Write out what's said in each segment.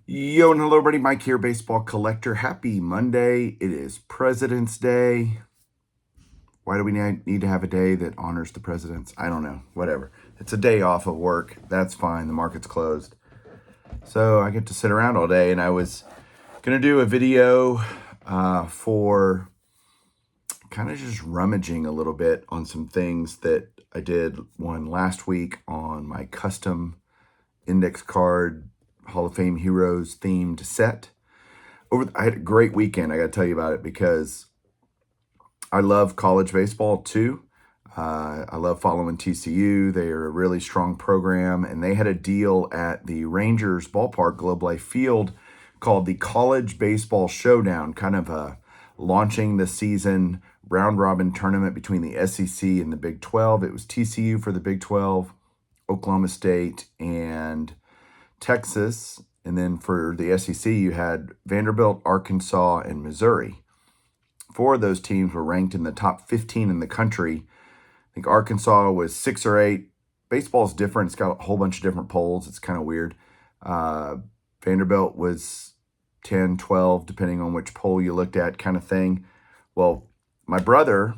Yo and hello everybody, Mike here, baseball collector. Happy Monday. It is President's Day. Why do we need to have a day that honors the presidents? I don't know, whatever. It's a day off of work. That's fine. The market's closed. So I get to sit around all day, and I was going to do a video for kind of just rummaging a little bit on some things that I did one last week on my custom index card Hall of Fame Heroes themed set. I had a great weekend. I got to tell you about it because I love college baseball too. I love following TCU. They are a really strong program, and they had a deal at the Rangers ballpark, Globe Life Field, called the College Baseball Showdown, kind of launching the season round robin tournament between the SEC and the Big 12. It was TCU for the Big 12, Oklahoma State, and Texas. And then for the SEC, you had Vanderbilt, Arkansas, and Missouri. 4 of those teams were ranked in the top 15 in the country. I think Arkansas was 6 or 8. Baseball's different. It's got a whole bunch of different polls. It's kind of weird. Vanderbilt was 10, 12, depending on which poll you looked at, kind of thing. Well, my brother,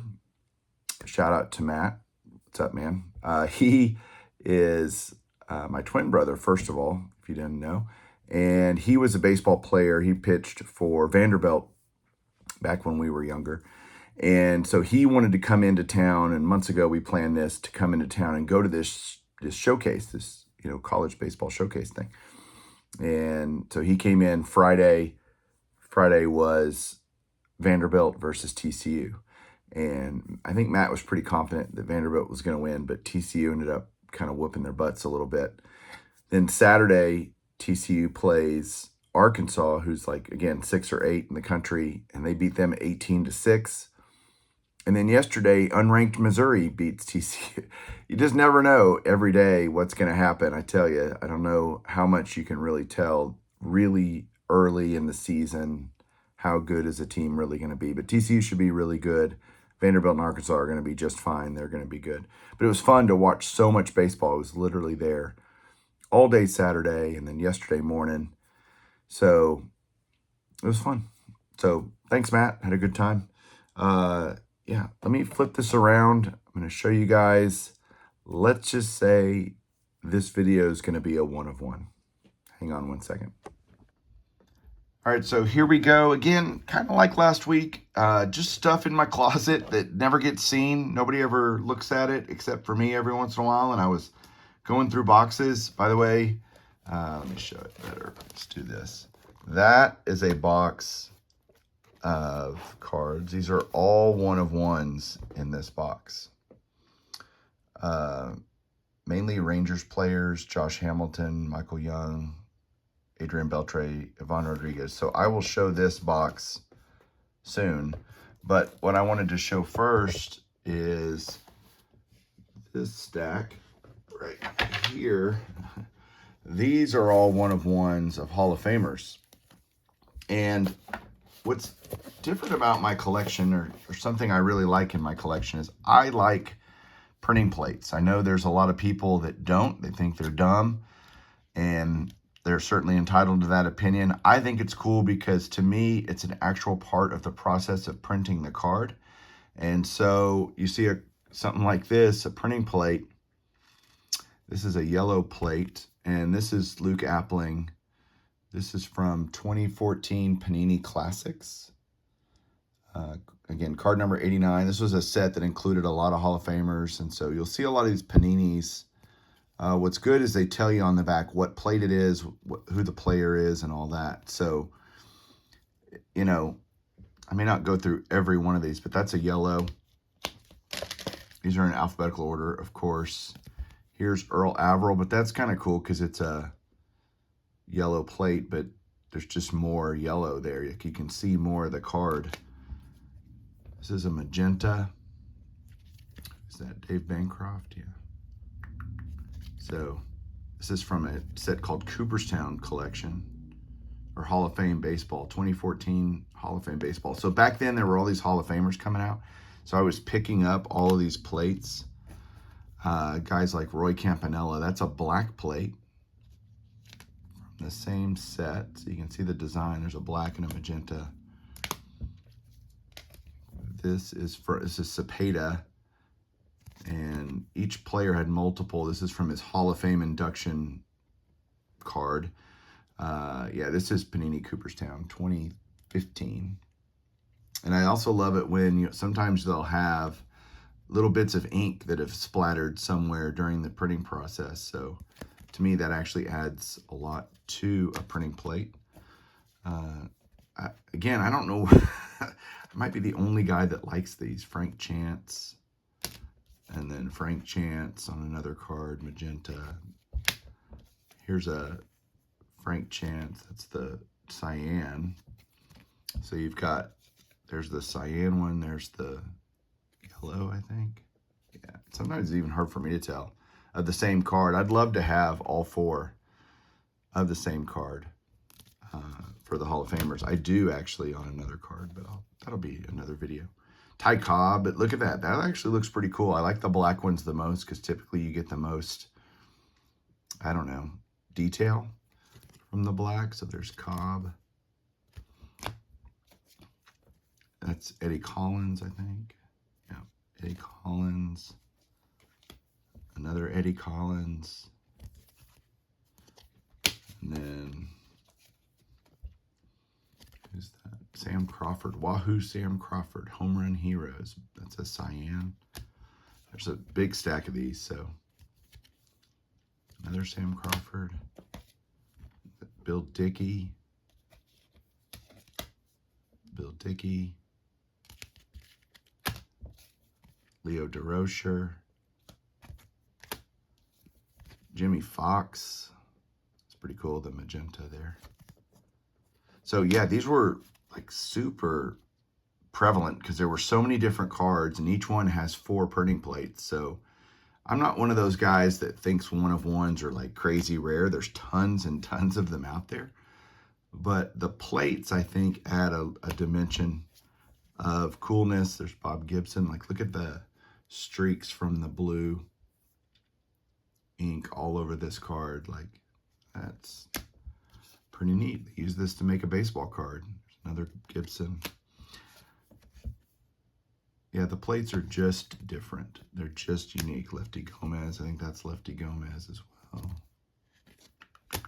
shout out to Matt. What's up, man? He is my twin brother, first of all, if you didn't know. And he was a baseball player. He pitched for Vanderbilt back when we were younger. And so he wanted to come into town, and months ago we planned this, to come into town and go to this showcase, this college baseball showcase thing. And so he came in Friday. Friday was Vanderbilt versus TCU. And I think Matt was pretty confident that Vanderbilt was going to win, but TCU ended up kind of whooping their butts a little bit. Then Saturday, TCU plays Arkansas, who's like, again, 6 or 8 in the country, and they beat them 18-6. And then yesterday, unranked Missouri beats TCU. You just never know every day what's going to happen. I tell you, I don't know how much you can really tell really early in the season how good is a team really going to be. But TCU should be really good. Vanderbilt and Arkansas are going to be just fine. They're going to be good. But it was fun to watch so much baseball. I was literally there all day Saturday and then yesterday morning. So it was fun. So thanks, Matt. Had a good time. Yeah, let me flip this around. I'm going to show you guys. Let's just say this video is going to be a 1 of 1. Hang on one second. All right, so here we go. Again, kind of like last week, just stuff in my closet that never gets seen. Nobody ever looks at it except for me every once in a while. And I was going through boxes. By the way, let me show it better. Let's do this. That is a box of cards. These are all 1 of 1s in this box. Mainly Rangers players, Josh Hamilton, Michael Young, Adrian Beltre, Ivan Rodriguez. So I will show this box soon. But what I wanted to show first is this stack right here. These are all 1 of 1s of Hall of Famers. And what's different about my collection, or something I really like in my collection, is I like printing plates. I know there's a lot of people that don't. They think they're dumb, and they're certainly entitled to that opinion. I think it's cool because, to me, it's an actual part of the process of printing the card. And so you see something like this, a printing plate. This is a yellow plate, and this is Luke Appling. This is from 2014 Panini Classics. Again, card number 89. This was a set that included a lot of Hall of Famers, and so you'll see a lot of these Paninis. What's good is they tell you on the back what plate it is, who the player is, and all that. So, I may not go through every one of these, but that's a yellow. These are in alphabetical order, of course. Here's Earl Averill, but that's kind of cool because it's a yellow plate, but there's just more yellow there. You can see more of the card. This is a magenta. Is that Dave Bancroft? Yeah. So this is from a set called Cooperstown Collection, or Hall of Fame Baseball, 2014 Hall of Fame Baseball. So back then there were all these Hall of Famers coming out. So I was picking up all of these plates. Guys like Roy Campanella, that's a black plate the same set. So you can see the design. There's a black and a magenta. This is Cepeda, and each player had multiple. This is from his Hall of Fame induction card. Yeah, this is Panini Cooperstown 2015. And I also love it when sometimes they'll have little bits of ink that have splattered somewhere during the printing process. So to me, that actually adds a lot to a printing plate. Again, I don't know. I might be the only guy that likes these. Frank Chance. And then Frank Chance on another card, magenta. Here's a Frank Chance. That's the cyan. So you've got, there's the cyan one. There's the yellow, I think. Yeah, sometimes it's even hard for me to tell. Of the same card. I'd love to have all four of the same card for the Hall of Famers. I do actually on another card, but that'll be another video. Ty Cobb, but look at that. That actually looks pretty cool. I like the black ones the most because typically you get the most, I don't know, detail from the black. So there's Cobb. That's Eddie Collins, I think. Yeah, Eddie Collins. Another Eddie Collins. And then, who's that? Sam Crawford. Wahoo Sam Crawford. Home Run Heroes. That's a cyan. There's a big stack of these, so. Another Sam Crawford. Bill Dickey. Bill Dickey. Leo DeRocher. Jimmy Fox. It's pretty cool, the magenta there. So yeah, these were like super prevalent because there were so many different cards and each one has 4 printing plates. So I'm not one of those guys that thinks one of ones are like crazy rare. There's tons and tons of them out there. But the plates, I think, add a dimension of coolness. There's Bob Gibson. Like, look at the streaks from the blue ink all over this card. Like, that's pretty neat. They use this to make a baseball card. There's another Gibson. Yeah, the plates are just different. They're just unique. Lefty Gomez, I think that's Lefty Gomez as well. I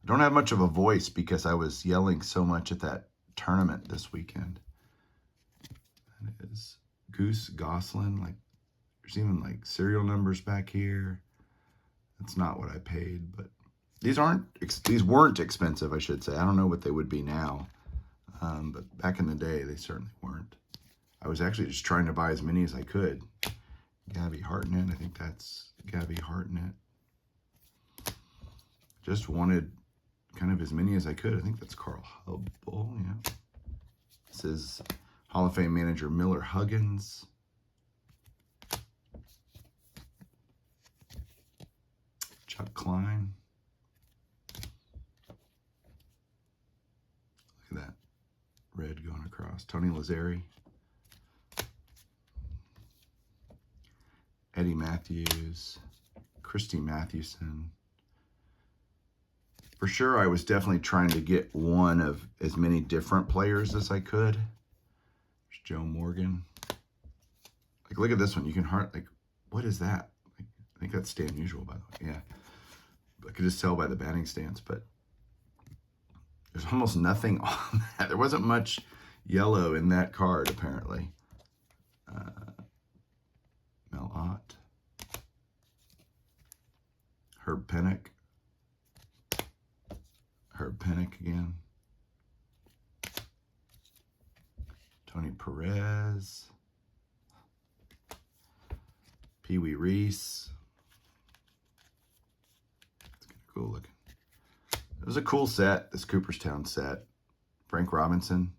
don't have much of a voice because I was yelling so much at that tournament this weekend. That is Goose Goslin. Like, there's even like serial numbers back here. That's not what I paid, but these weren't expensive, I should say. I don't know what they would be now, but back in the day, they certainly weren't. I was actually just trying to buy as many as I could. Gabby Hartnett, I think that's Gabby Hartnett. Just wanted kind of as many as I could. I think that's Carl Hubble, yeah. This is Hall of Fame manager Miller Huggins. Chuck Klein. Look at that red going across. Tony Lazzari. Eddie Matthews. Christy Mathewson. For sure, I was definitely trying to get one of as many different players as I could. There's Joe Morgan. Like, look at this one. You can like, what is that? Like, I think that's Stan Musial, by the way. Yeah. I could just tell by the batting stance, but there's almost nothing on that. There wasn't much yellow in that card, apparently. Mel Ott. Herb Pennock. Herb Pennock again. Tony Perez. Pee Wee Reese. It's kind of cool looking. It was a cool set, this Cooperstown set. Frank Robinson.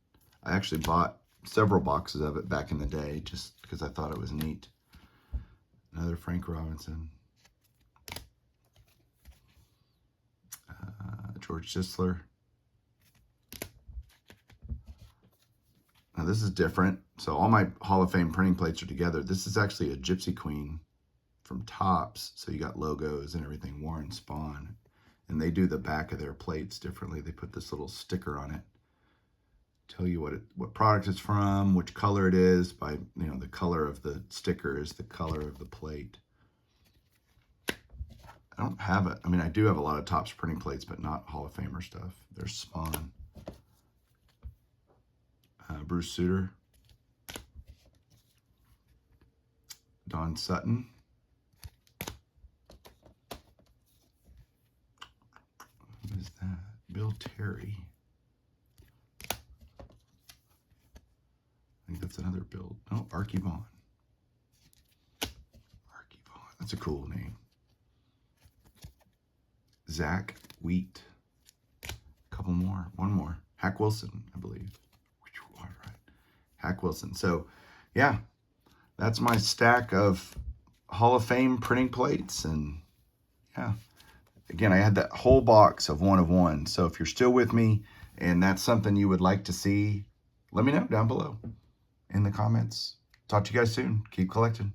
I actually bought several boxes of it back in the day just because I thought it was neat. Another Frank Robinson. George Sisler. Now this is different. So all my Hall of Fame printing plates are together. This is actually a Gypsy Queen from Topps. So you got logos and everything. Warren Spahn. And they do the back of their plates differently. They put this little sticker on it. Tell you what product it's from, which color it is by, the color of the sticker is the color of the plate. I don't have it. I mean, I do have a lot of Topps printing plates, but not Hall of Famer stuff. There's Spawn. Bruce Sutter. Don Sutton. What is that? Bill Terry. I think that's another Bill. No, Archie Vaughn. Archie Vaughn. That's a cool name. Zach Wheat. A couple more. One more. Hack Wilson, I believe. All right. Hack Wilson. So, yeah, that's my stack of Hall of Fame printing plates. And, yeah, again, I had that whole box of 1 of 1. So if you're still with me and that's something you would like to see, let me know down below in the comments. Talk to you guys soon. Keep collecting.